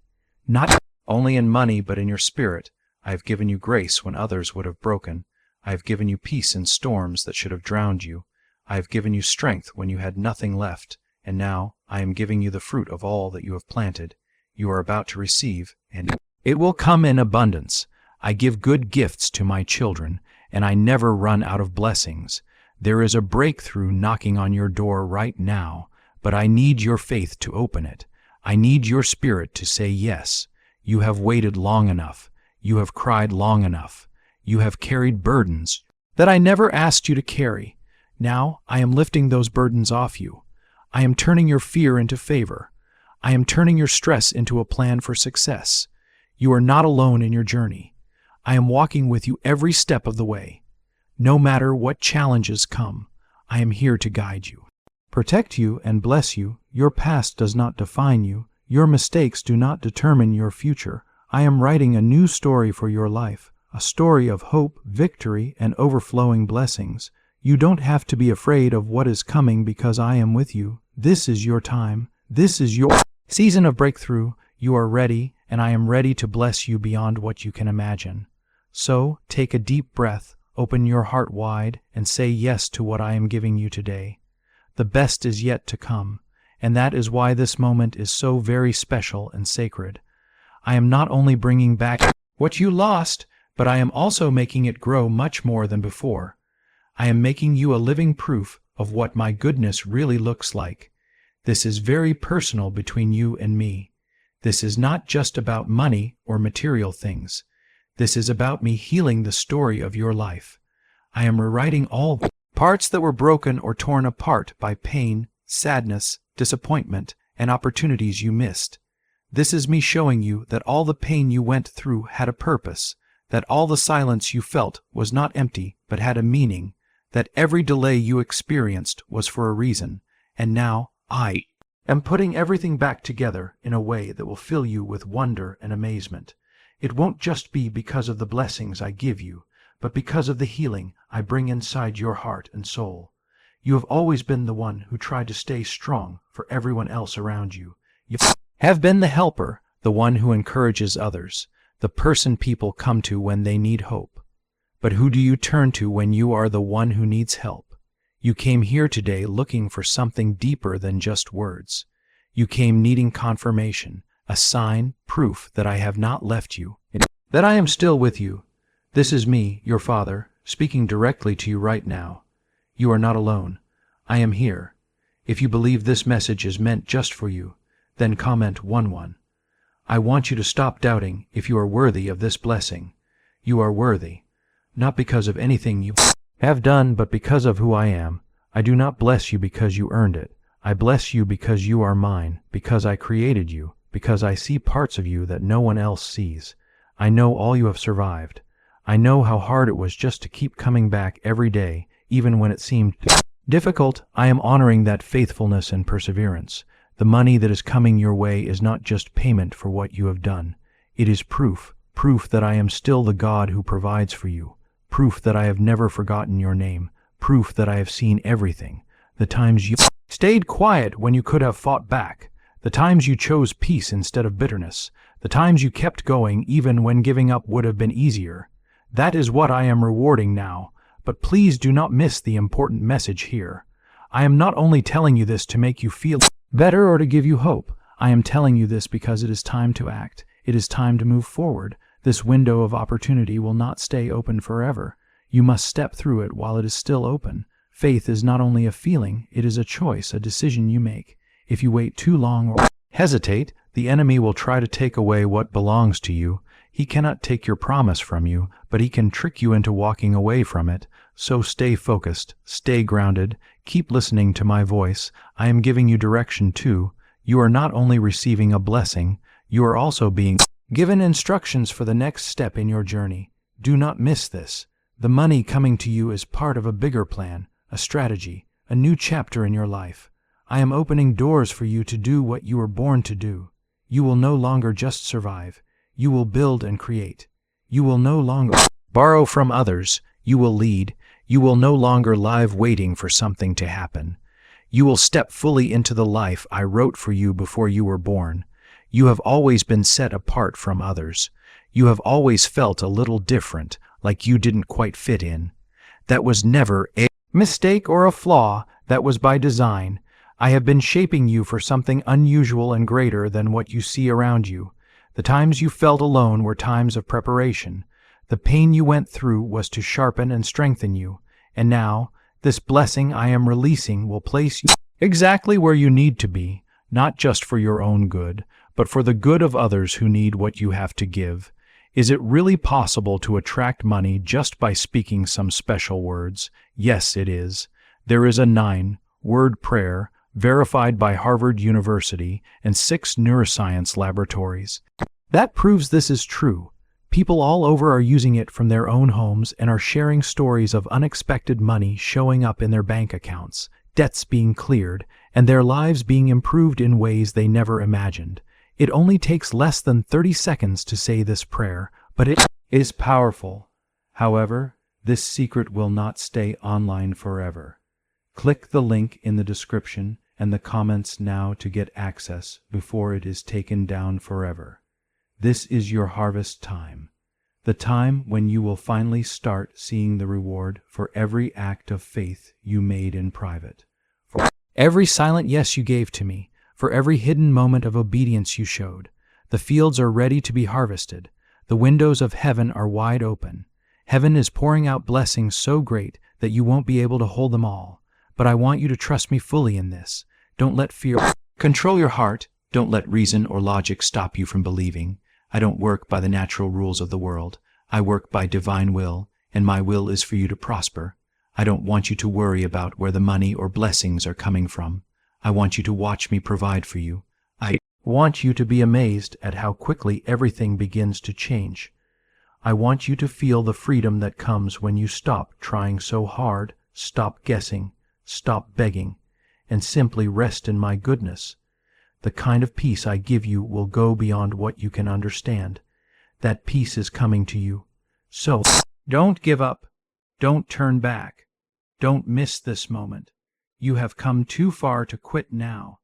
Not only in money, but in your spirit. I have given you grace when others would have broken. I have given you peace in storms that should have drowned you. I have given you strength when you had nothing left. And now I am giving you the fruit of all that you have planted. You are about to receive, and it will come in abundance. I give good gifts to my children, and I never run out of blessings. There is a breakthrough knocking on your door right now, but I need your faith to open it. I need your spirit to say yes. You have waited long enough. You have cried long enough. You have carried burdens that I never asked you to carry. Now I am lifting those burdens off you. I am turning your fear into favor. I am turning your stress into a plan for success. You are not alone in your journey. I am walking with you every step of the way. No matter what challenges come, I am here to guide you, protect you, and bless you. Your past does not define you. Your mistakes do not determine your future. I am writing a new story for your life, a story of hope, victory, and overflowing blessings. You don't have to be afraid of what is coming because I am with you. This is your time. This is your season of breakthrough. You are ready, and I am ready to bless you beyond what you can imagine. So, take a deep breath, open your heart wide, and say yes to what I am giving you today. The best is yet to come, and that is why this moment is so very special and sacred. I am not only bringing back what you lost, but I am also making it grow much more than before. I am making you a living proof of what my goodness really looks like. This is very personal between you and me. This is not just about money or material things. This is about me healing the story of your life. I am rewriting all the parts that were broken or torn apart by pain, sadness, disappointment, and opportunities you missed. This is me showing you that all the pain you went through had a purpose, that all the silence you felt was not empty but had a meaning, that every delay you experienced was for a reason, and now I am putting everything back together in a way that will fill you with wonder and amazement. It won't just be because of the blessings I give you, but because of the healing I bring inside your heart and soul. You have always been the one who tried to stay strong for everyone else around you. You have been the helper, the one who encourages others, the person people come to when they need hope. But who do you turn to when you are the one who needs help? You came here today looking for something deeper than just words. You came needing confirmation, a sign, proof that I have not left you, that I am still with you. This is me, your Father, speaking directly to you right now. You are not alone. I am here. If you believe this message is meant just for you, then comment 1-1. I want you to stop doubting if you are worthy of this blessing. You are worthy, not because of anything you have done, but because of who I am. I do not bless you because you earned it. I bless you because you are mine, because I created you, because I see parts of you that no one else sees. I know all you have survived. I know how hard it was just to keep coming back every day, even when it seemed difficult. I am honoring that faithfulness and perseverance. The money that is coming your way is not just payment for what you have done. It is proof that I am still the God who provides for you, proof that I have never forgotten your name, proof that I have seen everything. The times you stayed quiet when you could have fought back, the times you chose peace instead of bitterness, the times you kept going even when giving up would have been easier. That is what I am rewarding now, but please do not miss the important message here. I am not only telling you this to make you feel better or to give you hope. I am telling you this because it is time to act. It is time to move forward. This window of opportunity will not stay open forever. You must step through it while it is still open. Faith is not only a feeling, it is a choice, a decision you make. If you wait too long or hesitate, the enemy will try to take away what belongs to you. He cannot take your promise from you, but he can trick you into walking away from it. So stay focused, stay grounded, keep listening to my voice. I am giving you direction too. You are not only receiving a blessing, you are also being given instructions for the next step in your journey. Do not miss this. The money coming to you is part of a bigger plan, a strategy, a new chapter in your life. I am opening doors for you to do what you were born to do. You will no longer just survive. You will build and create. You will no longer borrow from others. You will lead. You will no longer lie waiting for something to happen. You will step fully into the life I wrote for you before you were born. You have always been set apart from others. You have always felt a little different, like you didn't quite fit in. That was never a mistake or a flaw. That was by design. I have been shaping you for something unusual and greater than what you see around you. The times you felt alone were times of preparation. The pain you went through was to sharpen and strengthen you. And now, this blessing I am releasing will place you exactly where you need to be, not just for your own good, but for the good of others who need what you have to give. Is it really possible to attract money just by speaking some special words? Yes, it is. There is a 9-word prayer verified by Harvard University and 6 neuroscience laboratories. That proves this is true. People all over are using it from their own homes and are sharing stories of unexpected money showing up in their bank accounts, debts being cleared, and their lives being improved in ways they never imagined. It only takes less than 30 seconds to say this prayer, but it is powerful. However, this secret will not stay online forever. Click the link in the description and the comments now to get access before it is taken down forever. This is your harvest time, the time when you will finally start seeing the reward for every act of faith you made in private, for every silent yes you gave to me, for every hidden moment of obedience you showed. The fields are ready to be harvested. The windows of heaven are wide open. Heaven is pouring out blessings so great that you won't be able to hold them all. But I want you to trust me fully in this. Don't let fear control your heart. Don't let reason or logic stop you from believing. I don't work by the natural rules of the world. I work by divine will, and my will is for you to prosper. I don't want you to worry about where the money or blessings are coming from. I want you to watch me provide for you. I want you to be amazed at how quickly everything begins to change. I want you to feel the freedom that comes when you stop trying so hard, stop guessing, stop begging, and simply rest in my goodness. The kind of peace I give you will go beyond what you can understand. That peace is coming to you. So, don't give up. Don't turn back. Don't miss this moment. You have come too far to quit now.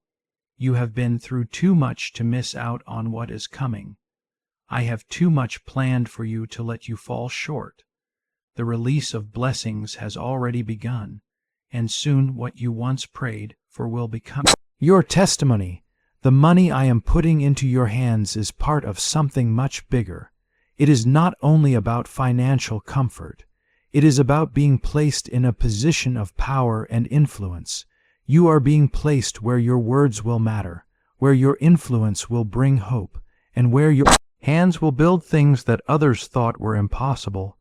You have been through too much to miss out on what is coming. I have too much planned for you to let you fall short. The release of blessings has already begun, and soon what you once prayed for will become your testimony. The money I am putting into your hands is part of something much bigger. It is not only about financial comfort. It is about being placed in a position of power and influence. You are being placed where your words will matter, where your influence will bring hope, and where your hands will build things that others thought were impossible.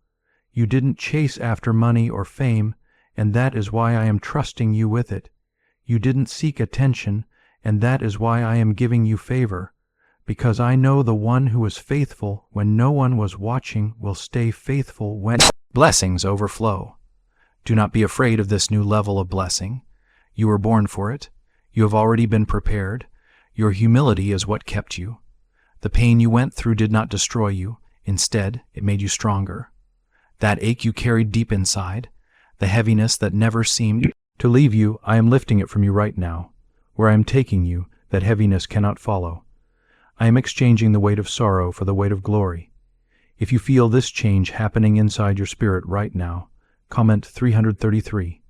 You didn't chase after money or fame, and that is why I am trusting you with it. You didn't seek attention, and that is why I am giving you favor, because I know the one who is faithful when no one was watching will stay faithful when blessings overflow. Do not be afraid of this new level of blessing. You were born for it. You have already been prepared. Your humility is what kept you. The pain you went through did not destroy you. Instead, it made you stronger. That ache you carried deep inside, the heaviness that never seemed to leave you, I am lifting it from you right now. Where I am taking you, that heaviness cannot follow. I am exchanging the weight of sorrow for the weight of glory. If you feel this change happening inside your spirit right now, comment 333.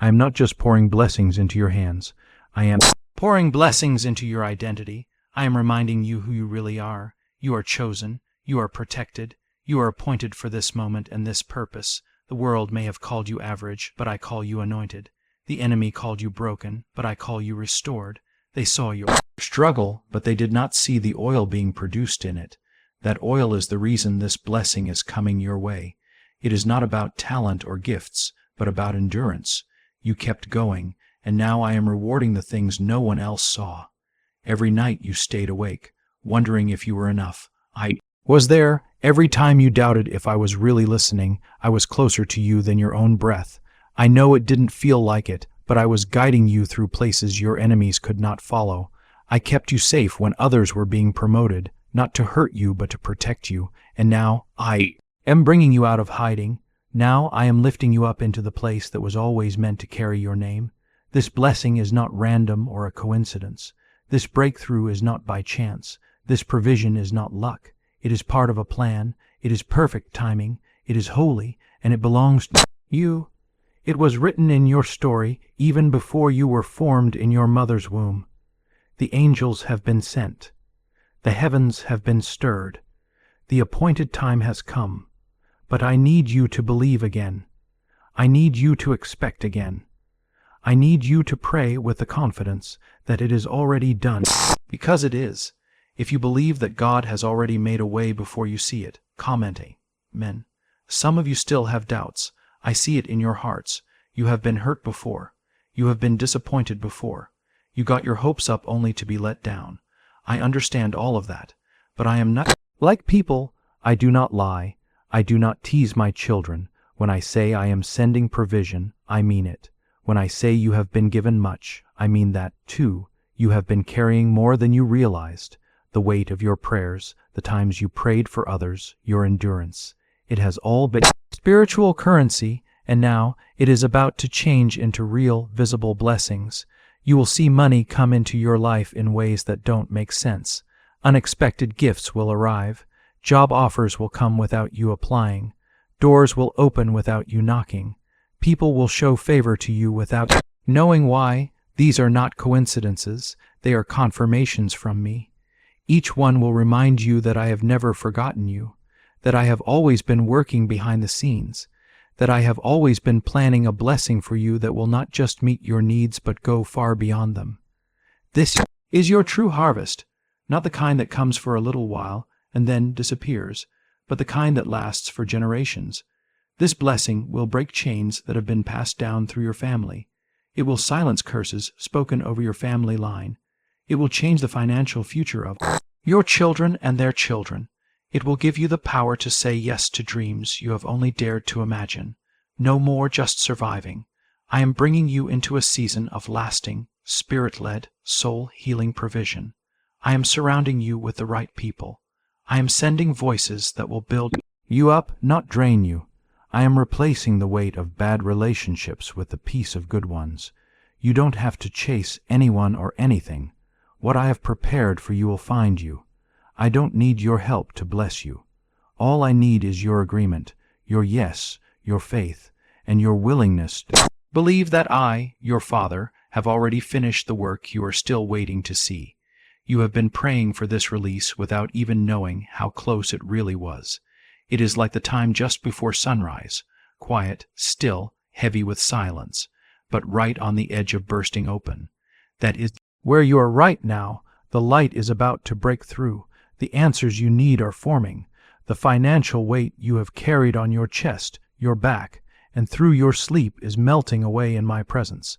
I am not just pouring blessings into your hands. I am pouring blessings into your identity. I am reminding you who you really are. You are chosen. You are protected. You are appointed for this moment and this purpose. The world may have called you average, but I call you anointed. The enemy called you broken, but I call you restored. They saw your struggle, but they did not see the oil being produced in it. That oil is the reason this blessing is coming your way. It is not about talent or gifts, but about endurance. You kept going, and now I am rewarding the things no one else saw. Every night you stayed awake, wondering if you were enough. I was there. Every time you doubted if I was really listening, I was closer to you than your own breath. I know it didn't feel like it, but I was guiding you through places your enemies could not follow. I kept you safe when others were being promoted, not to hurt you but to protect you, and now I am bringing you out of hiding. Now I am lifting you up into the place that was always meant to carry your name. This blessing is not random or a coincidence. This breakthrough is not by chance. This provision is not luck. It is part of a plan. It is perfect timing. It is holy, and it belongs to you. It was written in your story even before you were formed in your mother's womb. The angels have been sent. The heavens have been stirred. The appointed time has come. But I need you to believe again. I need you to expect again. I need you to pray with the confidence that it is already done, because it is. If you believe that God has already made a way before you see it, comment Amen. Some of you still have doubts. I see it in your hearts. You have been hurt before. You have been disappointed before. You got your hopes up only to be let down. I understand all of that, but I am not like people. I do not lie. I do not tease my children. When I say I am sending provision, I mean it. When I say you have been given much, I mean that, too. You have been carrying more than you realized. The weight of your prayers, the times you prayed for others, your endurance. It has all been spiritual currency, and now it is about to change into real, visible blessings. You will see money come into your life in ways that don't make sense. Unexpected gifts will arrive. Job offers will come without you applying. Doors will open without you knocking. People will show favor to you without knowing why. These are not coincidences, they are confirmations from me. Each one will remind you that I have never forgotten you, that I have always been working behind the scenes, that I have always been planning a blessing for you that will not just meet your needs but go far beyond them. This is your true harvest, not the kind that comes for a little while and then disappears, but the kind that lasts for generations. This blessing will break chains that have been passed down through your family. It will silence curses spoken over your family line. It will change the financial future of your children and their children. It will give you the power to say yes to dreams you have only dared to imagine. No more just surviving. I am bringing you into a season of lasting, spirit-led, soul-healing provision. I am surrounding you with the right people. I am sending voices that will build you up, not drain you. I am replacing the weight of bad relationships with the peace of good ones. You don't have to chase anyone or anything. What I have prepared for you will find you. I don't need your help to bless you. All I need is your agreement, your yes, your faith, and your willingness to believe that I, your Father, have already finished the work you are still waiting to see. You have been praying for this release without even knowing how close it really was. It is like the time just before sunrise, quiet, still, heavy with silence, but right on the edge of bursting open. That is where you are right now. The light is about to break through. The answers you need are forming. The financial weight you have carried on your chest, your back, and through your sleep is melting away in my presence.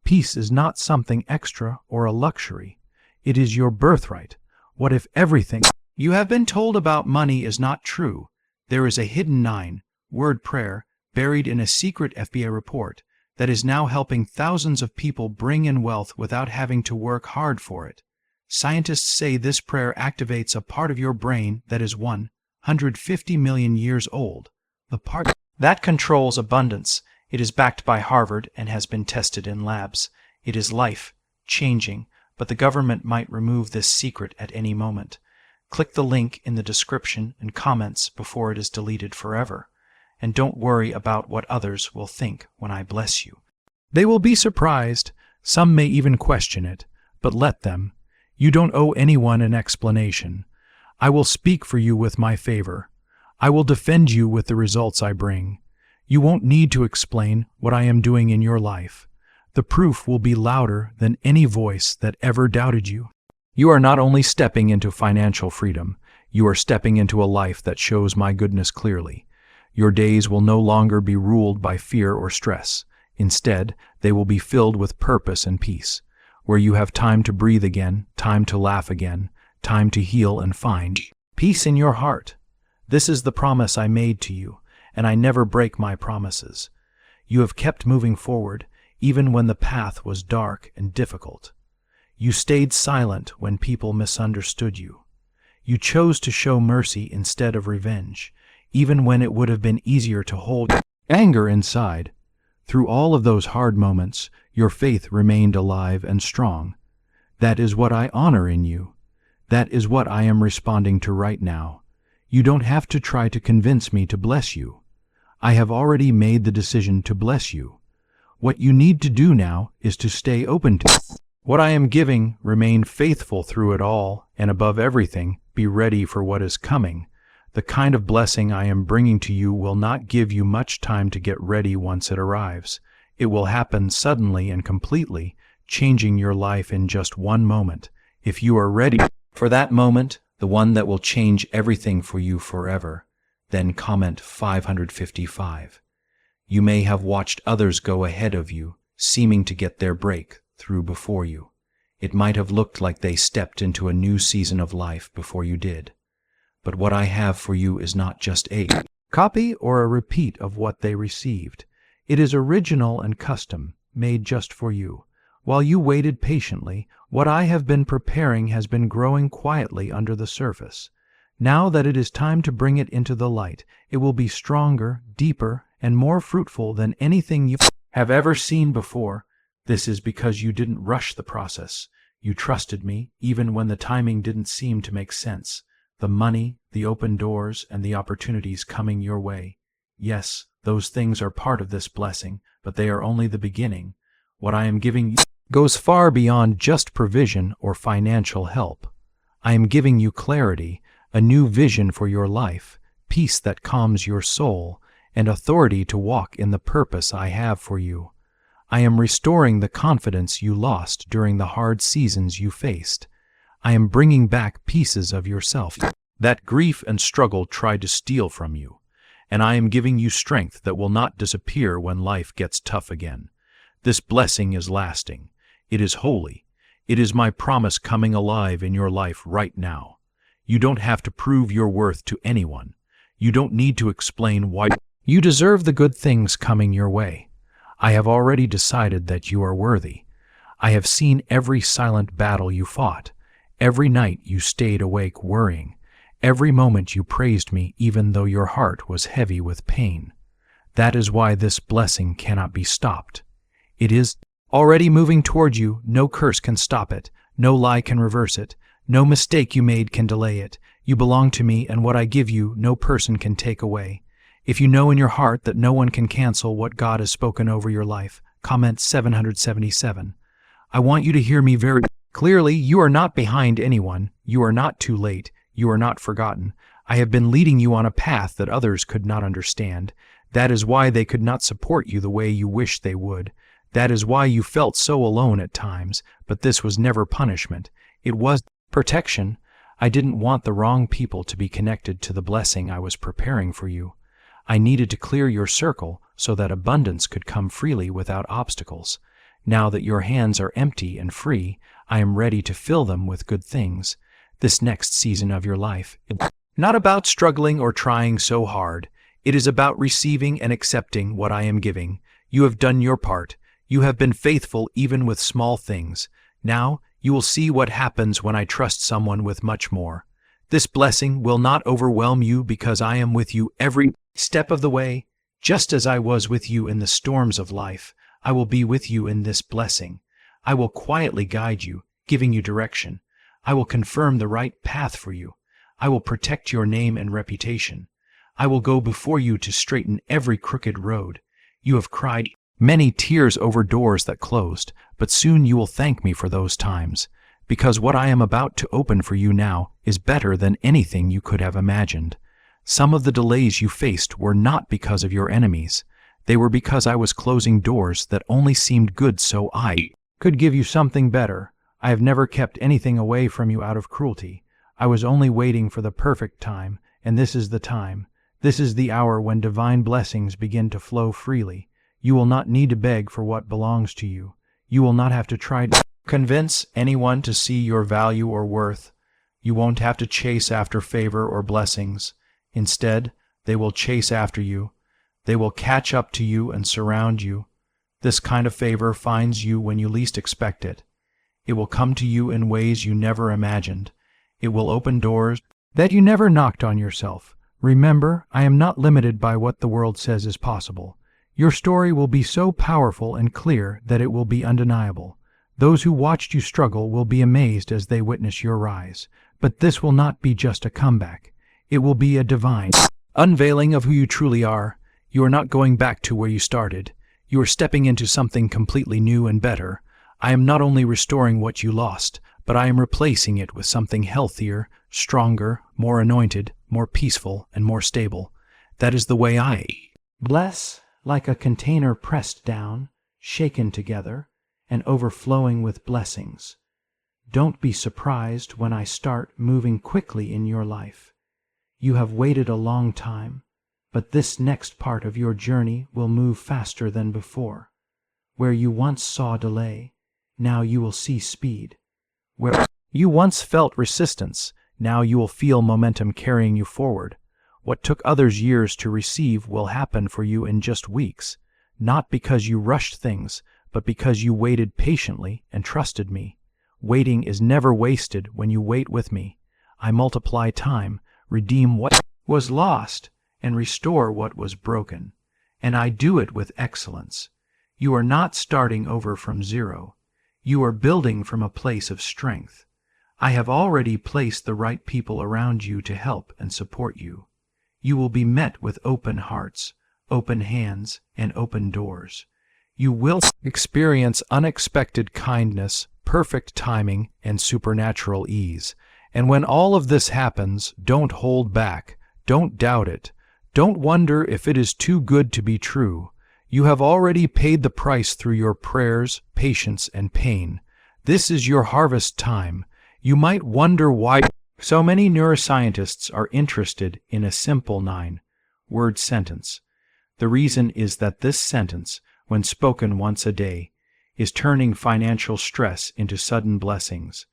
Peace is not something extra or a luxury. It is your birthright. What if everything you have been told about money is not true? There is a hidden 9-word prayer buried in a secret FBI report that is now helping thousands of people bring in wealth without having to work hard for it. Scientists say this prayer activates a part of your brain that is 150 million years old, the part that controls abundance. It is backed by Harvard and has been tested in labs. It is life-changing, but the government might remove this secret at any moment. Click the link in the description and comments before it is deleted forever. And don't worry about what others will think when I bless you. They will be surprised. Some may even question it, but let them. You don't owe anyone an explanation. I will speak for you with my favor. I will defend you with the results I bring. You won't need to explain what I am doing in your life. The proof will be louder than any voice that ever doubted you. You are not only stepping into financial freedom, you are stepping into a life that shows my goodness clearly. Your days will no longer be ruled by fear or stress. Instead, they will be filled with purpose and peace, where you have time to breathe again, time to laugh again, time to heal and find peace in your heart. This is the promise I made to you, and I never break my promises. You have kept moving forward, even when the path was dark and difficult. You stayed silent when people misunderstood you. You chose to show mercy instead of revenge, even when it would have been easier to hold anger inside. Through all of those hard moments, your faith remained alive and strong. That is what I honor in you. That is what I am responding to right now. You don't have to try to convince me to bless you. I have already made the decision to bless you. What you need to do now is to stay open to what I am giving, remain faithful through it all, and above everything, be ready for what is coming. The kind of blessing I am bringing to you will not give you much time to get ready once it arrives. It will happen suddenly and completely, changing your life in just one moment. If you are ready for that moment, the one that will change everything for you forever, then comment 555. You may have watched others go ahead of you, seeming to get their breakthrough before you. It might have looked like they stepped into a new season of life before you did. But what I have for you is not just a copy or a repeat of what they received. It is original and custom, made just for you. While you waited patiently, what I have been preparing has been growing quietly under the surface. Now that it is time to bring it into the light, it will be stronger, deeper, and more fruitful than anything you have ever seen before. This is because you didn't rush the process. You trusted me, even when the timing didn't seem to make sense. The money, the open doors, and the opportunities coming your way. Yes, those things are part of this blessing, but they are only the beginning. What I am giving you goes far beyond just provision or financial help. I am giving you clarity, a new vision for your life, peace that calms your soul, and authority to walk in the purpose I have for you. I am restoring the confidence you lost during the hard seasons you faced. I am bringing back pieces of yourself that grief and struggle tried to steal from you, and I am giving you strength that will not disappear when life gets tough again. This blessing is lasting. It is holy. It is my promise coming alive in your life right now. You don't have to prove your worth to anyone. You don't need to explain why you deserve the good things coming your way. I have already decided that you are worthy. I have seen every silent battle you fought, every night you stayed awake worrying, every moment you praised me even though your heart was heavy with pain. That is why this blessing cannot be stopped. It is already moving toward you. No curse can stop it. No lie can reverse it. No mistake you made can delay it. You belong to me, and what I give you, no person can take away. If you know in your heart that no one can cancel what God has spoken over your life, comment 777. I want you to hear me very clearly. You are not behind anyone. You are not too late. You are not forgotten. I have been leading you on a path that others could not understand. That is why they could not support you the way you wish they would. That is why you felt so alone at times, but this was never punishment. It was protection. I didn't want the wrong people to be connected to the blessing I was preparing for you. I needed to clear your circle so that abundance could come freely without obstacles. Now that your hands are empty and free, I am ready to fill them with good things. This next season of your life is not about struggling or trying so hard. It is about receiving and accepting what I am giving. You have done your part. You have been faithful even with small things. Now you will see what happens when I trust someone with much more. This blessing will not overwhelm you because I am with you every step of the way. Just as I was with you in the storms of life, I will be with you in this blessing. I will quietly guide you, giving you direction. I will confirm the right path for you. I will protect your name and reputation. I will go before you to straighten every crooked road. You have cried many tears over doors that closed, but soon you will thank me for those times, because what I am about to open for you now is better than anything you could have imagined. Some of the delays you faced were not because of your enemies. They were because I was closing doors that only seemed good so I could give you something better. I have never kept anything away from you out of cruelty. I was only waiting for the perfect time, and this is the time. This is the hour when divine blessings begin to flow freely. You will not need to beg for what belongs to you. You will not have to try to convince anyone to see your value or worth. You won't have to chase after favor or blessings. Instead, they will chase after you. They will catch up to you and surround you. This kind of favor finds you when you least expect it. It will come to you in ways you never imagined. It will open doors that you never knocked on yourself. Remember, I am not limited by what the world says is possible. Your story will be so powerful and clear that it will be undeniable. Those who watched you struggle will be amazed as they witness your rise. But this will not be just a comeback. It will be a divine unveiling of who you truly are. You are not going back to where you started. You are stepping into something completely new and better. I am not only restoring what you lost, but I am replacing it with something healthier, stronger, more anointed, more peaceful, and more stable. That is the way I bless, like a container pressed down, shaken together, and overflowing with blessings. Don't be surprised when I start moving quickly in your life. You have waited a long time, but this next part of your journey will move faster than before. Where you once saw delay, now you will see speed. Where you once felt resistance, now you will feel momentum carrying you forward. What took others years to receive will happen for you in just weeks, not because you rushed things, but because you waited patiently and trusted me. Waiting is never wasted when you wait with me. I multiply time, redeem what was lost, and restore what was broken. And I do it with excellence. You are not starting over from zero. You are building from a place of strength. I have already placed the right people around you to help and support you. You will be met with open hearts, open hands, and open doors. You will experience unexpected kindness, perfect timing, and supernatural ease. And when all of this happens, don't hold back. Don't doubt it. Don't wonder if it is too good to be true. You have already paid the price through your prayers, patience, and pain. This is your harvest time. You might wonder why so many neuroscientists are interested in a simple 9-word sentence. The reason is that this sentence, when spoken once a day, is turning financial stress into sudden blessings.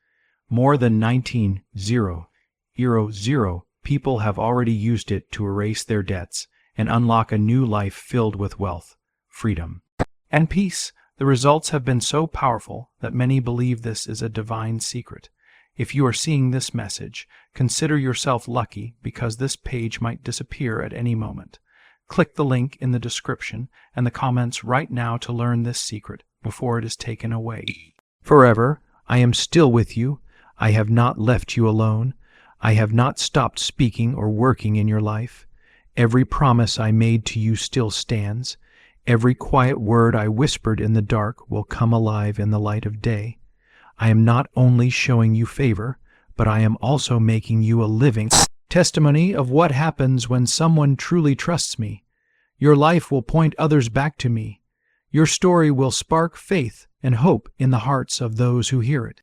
More than 19,000 people have already used it to erase their debts and unlock a new life filled with wealth, freedom, and peace. The results have been so powerful that many believe this is a divine secret. If you are seeing this message, consider yourself lucky because this page might disappear at any moment. Click the link in the description and the comments right now to learn this secret before it is taken away. Forever, I am still with you. I have not left you alone. I have not stopped speaking or working in your life. Every promise I made to you still stands. Every quiet word I whispered in the dark will come alive in the light of day. I am not only showing you favor, but I am also making you a living testimony of what happens when someone truly trusts me. Your life will point others back to me. Your story will spark faith and hope in the hearts of those who hear it.